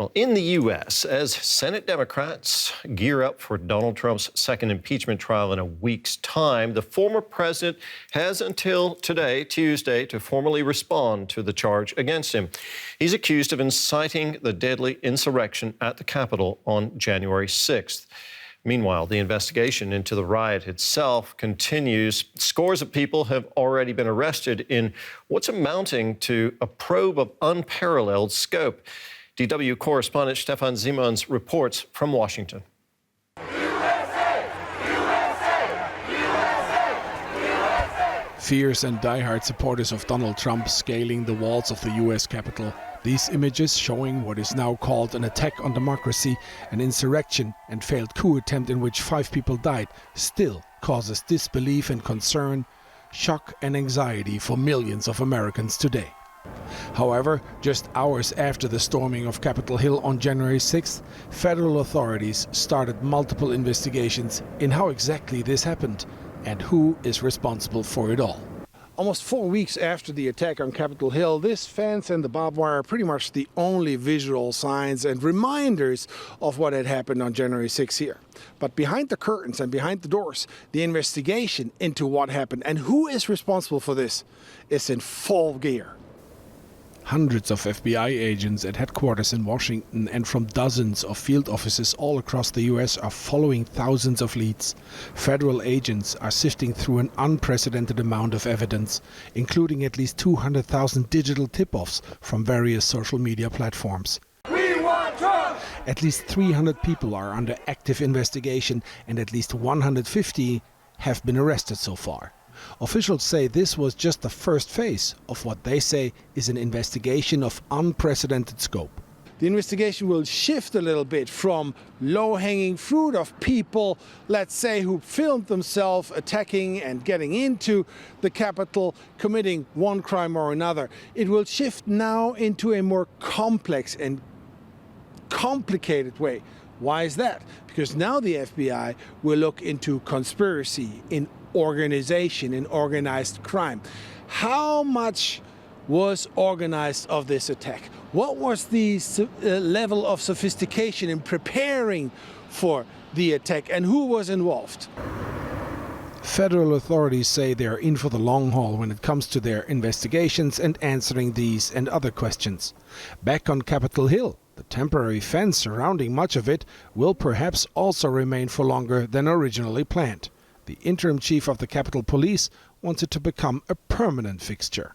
Well, in the U.S., as Senate Democrats gear up for Donald Trump's second impeachment trial in a week's time, the former president has until today, Tuesday, to formally respond to the charge against him. He's accused of inciting the deadly insurrection at the Capitol on January 6th. Meanwhile, the investigation into the riot itself continues. Scores of people have already been arrested in what's amounting to a probe of unparalleled scope. DW correspondent Stefan Simons reports from Washington. Fierce and diehard supporters of Donald Trump scaling the walls of the U.S. Capitol. These images showing what is now called an attack on democracy, an insurrection and failed coup attempt in which 5 people died, still causes disbelief and concern, shock and anxiety for millions of Americans today. However, just hours after the storming of Capitol Hill on January 6th, federal authorities started multiple investigations in how exactly this happened and who is responsible for it all. Almost 4 weeks after the attack on Capitol Hill, this fence and the barbed wire are pretty much the only visual signs and reminders of what had happened on January 6th here. But behind the curtains and behind the doors, the investigation into what happened and who is responsible for this is in full gear. Hundreds of FBI agents at headquarters in Washington and from dozens of field offices all across the U.S. are following thousands of leads. Federal agents are sifting through an unprecedented amount of evidence, including at least 200,000 digital tip-offs from various social media platforms. We want Trump! At least 300 people are under active investigation and at least 150 have been arrested so far. Officials say this was just the first phase of what they say is an investigation of unprecedented scope. The investigation will shift a little bit from low-hanging fruit of people, let's say, who filmed themselves attacking and getting into the Capitol, committing one crime or another. It will shift now into a more complex and complicated way. Why is that? Because now the FBI will look into conspiracy, in organization, in organized crime. How much was organized of this attack? What was the level of sophistication in preparing for the attack, and who was involved? Federal authorities say they are in for the long haul when it comes to their investigations and answering these and other questions. Back on Capitol Hill, the temporary fence surrounding much of it will perhaps also remain for longer than originally planned. The interim chief of the Capitol Police wants it to become a permanent fixture.